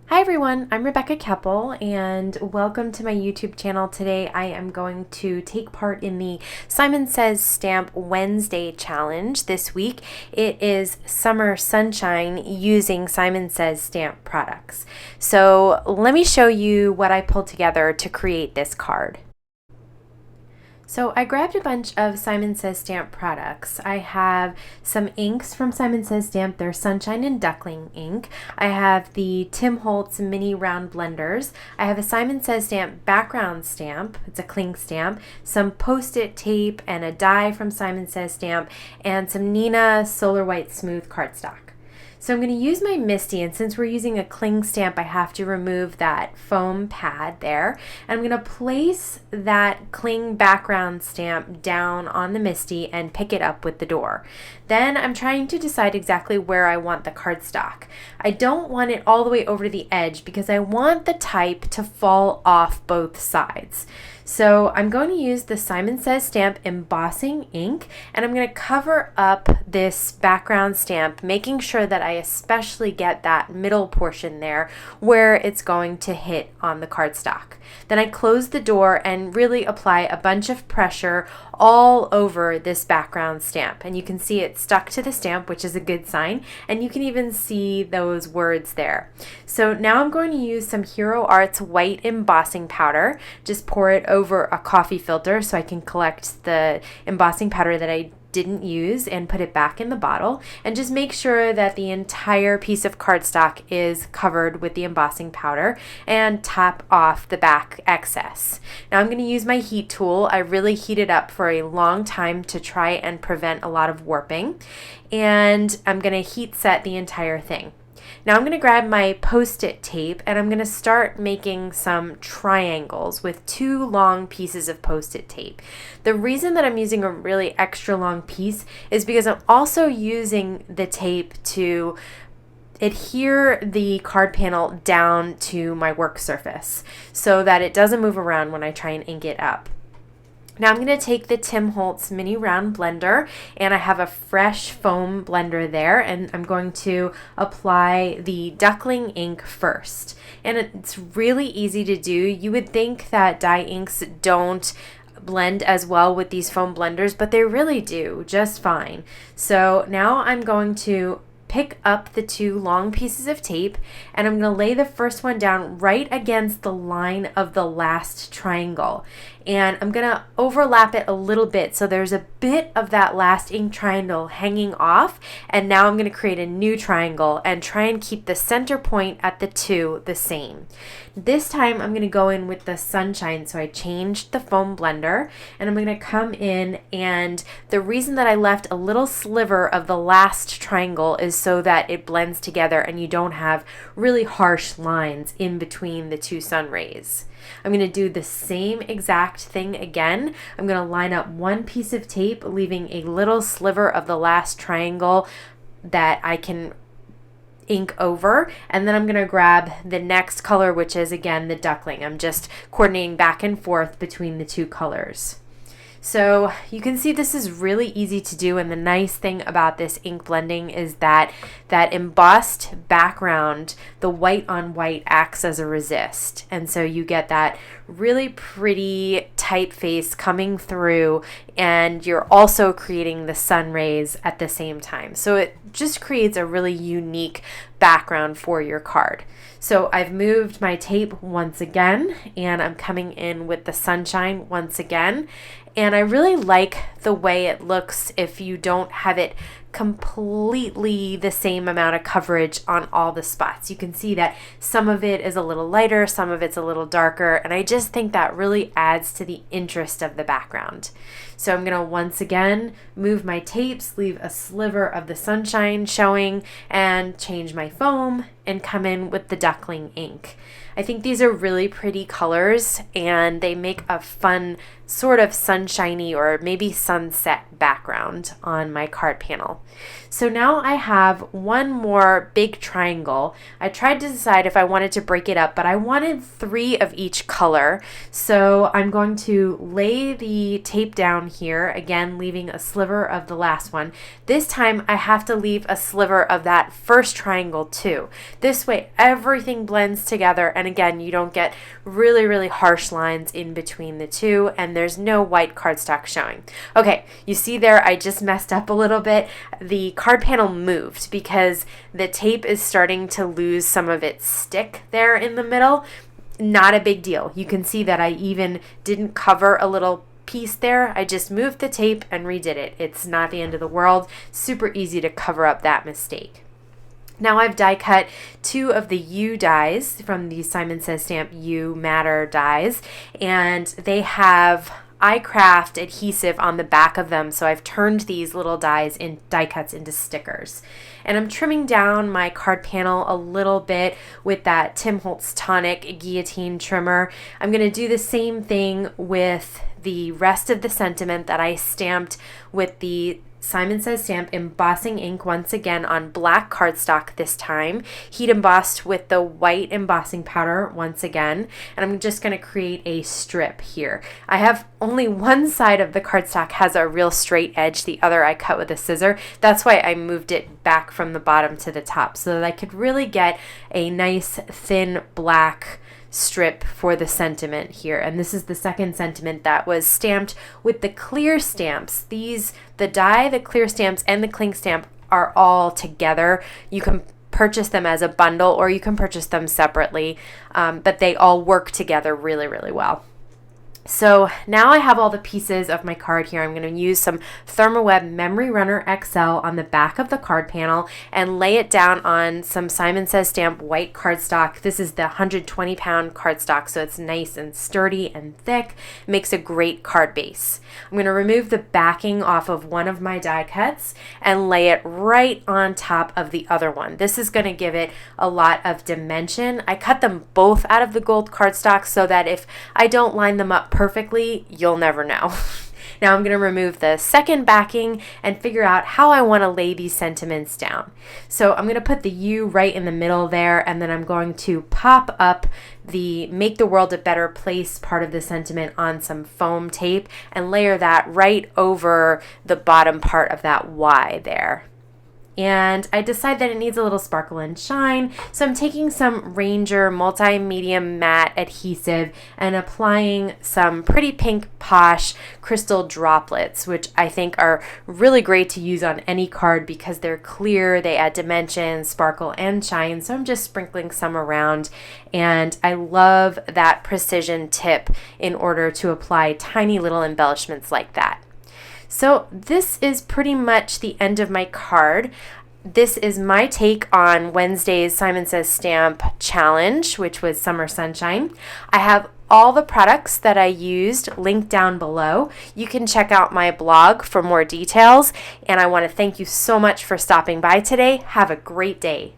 Hi everyone, I'm Rebecca Keppel and welcome to my YouTube channel. Today I am going to take part in the Simon Says Stamp Wednesday challenge this week. It is Summer Sunshine using Simon Says Stamp products. So let me show you what I pulled together to create this card. So I grabbed a bunch of Simon Says Stamp products. I have some inks from Simon Says Stamp. They're Sunshine and Duckling ink. I have the Tim Holtz mini round blenders. I have a Simon Says Stamp background stamp. It's a cling stamp. Some Post-it tape and a die from Simon Says Stamp, and some Nina Solar White Smooth cardstock. So I'm going to use my Misty, and since we're using a cling stamp, I have to remove that foam pad there. And I'm going to place that cling background stamp down on the Misty and pick it up with the door. Then I'm trying to decide exactly where I want the cardstock. I don't want it all the way over to the edge because I want the type to fall off both sides. So I'm going to use the Simon Says Stamp Embossing ink, and I'm going to cover up this background stamp, making sure that I especially get that middle portion there where it's going to hit on the cardstock. Then I close the door and really apply a bunch of pressure all over this background stamp. And you can see it stuck to the stamp, which is a good sign. And you can even see those words there. So now I'm going to use some Hero Arts white embossing powder. Just pour it over a coffee filter so I can collect the embossing powder that I didn't use and put it back in the bottle, and just make sure that the entire piece of cardstock is covered with the embossing powder, and top off the back excess. Now I'm going to use my heat tool. I really heat it up for a long time to try and prevent a lot of warping, and I'm going to heat set the entire thing. Now I'm going to grab my Post-it tape and I'm going to start making some triangles with two long pieces of Post-it tape. The reason that I'm using a really extra long piece is because I'm also using the tape to adhere the card panel down to my work surface so that it doesn't move around when I try and ink it up. Now I'm going to take the Tim Holtz mini round blender, and I have a fresh foam blender there, and I'm going to apply the Duckling ink first. And it's really easy to do. You would think that dye inks don't blend as well with these foam blenders, but they really do just fine. So now I'm going to pick up the two long pieces of tape, and I'm going to lay the first one down right against the line of the last triangle. And I'm going to overlap it a little bit so there's a bit of that last ink triangle hanging off, and now I'm going to create a new triangle and try and keep the center point at the two the same. This time I'm going to go in with the Sunshine, so I changed the foam blender, and I'm going to come in, and the reason that I left a little sliver of the last triangle is so that it blends together and you don't have really harsh lines in between the two sun rays. I'm going to do the same exact thing again. I'm going to line up one piece of tape, leaving a little sliver of the last triangle that I can ink over, and then I'm going to grab the next color, which is again the Duckling. I'm just coordinating back and forth between the two colors. So you can see this is really easy to do, and the nice thing about this ink blending is that that embossed background, the white on white, acts as a resist, and so you get that really pretty typeface coming through, and you're also creating the sun rays at the same time. So it just creates a really unique background for your card. So I've moved my tape once again, and I'm coming in with the Sunshine once again. And I really like the way it looks if you don't have it completely the same amount of coverage on all the spots. You can see that some of it is a little lighter, some of it's a little darker, and I just think that really adds to the interest of the background. So I'm going to once again move my tapes, leave a sliver of the Sunshine showing, and change my foam and come in with the Duckling ink. I think these are really pretty colors, and they make a fun sort of sunshiny or maybe sunset background on my card panel. So now I have one more big triangle. I tried to decide if I wanted to break it up, but I wanted 3 of each color. So I'm going to lay the tape down here, again leaving a sliver of the last one. This time I have to leave a sliver of that first triangle too, This way everything blends together, and again, you don't get really, really harsh lines in between the two, and there's no white cardstock showing. Okay, you see there I just messed up a little bit. The card panel moved because the tape is starting to lose some of its stick there in the middle. Not a big deal. You can see that I even didn't cover a little piece there. I just moved the tape and redid it. It's not the end of the world. Super easy to cover up that mistake. Now I've die cut 2 of the U dies from the Simon Says Stamp U Matter dies, and they have iCraft adhesive on the back of them, so I've turned these little dies in die cuts into stickers. And I'm trimming down my card panel a little bit with that Tim Holtz Tonic guillotine trimmer. I'm going to do the same thing with the rest of the sentiment that I stamped with the Simon Says Stamp embossing ink once again on black cardstock this time, heat embossed with the white embossing powder once again, and I'm just going to create a strip here. I have only one side of the cardstock has a real straight edge, the other I cut with a scissor. That's why I moved it back from the bottom to the top so that I could really get a nice thin black strip for the sentiment here. And this is the second sentiment that was stamped with the clear stamps. These, the die, the clear stamps, and the cling stamp are all together. You can purchase them as a bundle or you can purchase them separately, but they all work together really, really well. So now I have all the pieces of my card here. I'm going to use some ThermaWeb Memory Runner XL on the back of the card panel and lay it down on some Simon Says Stamp white cardstock. This is the 120-pound cardstock, so it's nice and sturdy and thick. It makes a great card base. I'm going to remove the backing off of one of my die cuts and lay it right on top of the other one. This is going to give it a lot of dimension. I cut them both out of the gold cardstock so that if I don't line them up perfectly, you'll never know. Now I'm going to remove the second backing and figure out how I want to lay these sentiments down. So I'm going to put the U right in the middle there, and then I'm going to pop up the Make the World a Better Place part of the sentiment on some foam tape and layer that right over the bottom part of that Y there. And I decide that it needs a little sparkle and shine, so I'm taking some Ranger multi-medium matte adhesive and applying some pretty pink Posh crystal droplets, which I think are really great to use on any card because they're clear, they add dimension, sparkle, and shine, so I'm just sprinkling some around, and I love that precision tip in order to apply tiny little embellishments like that. So this is pretty much the end of my card. This is my take on Wednesday's Simon Says Stamp challenge, which was Summer Sunshine. I have all the products that I used linked down below. You can check out my blog for more details, and I want to thank you so much for stopping by today. Have a great day.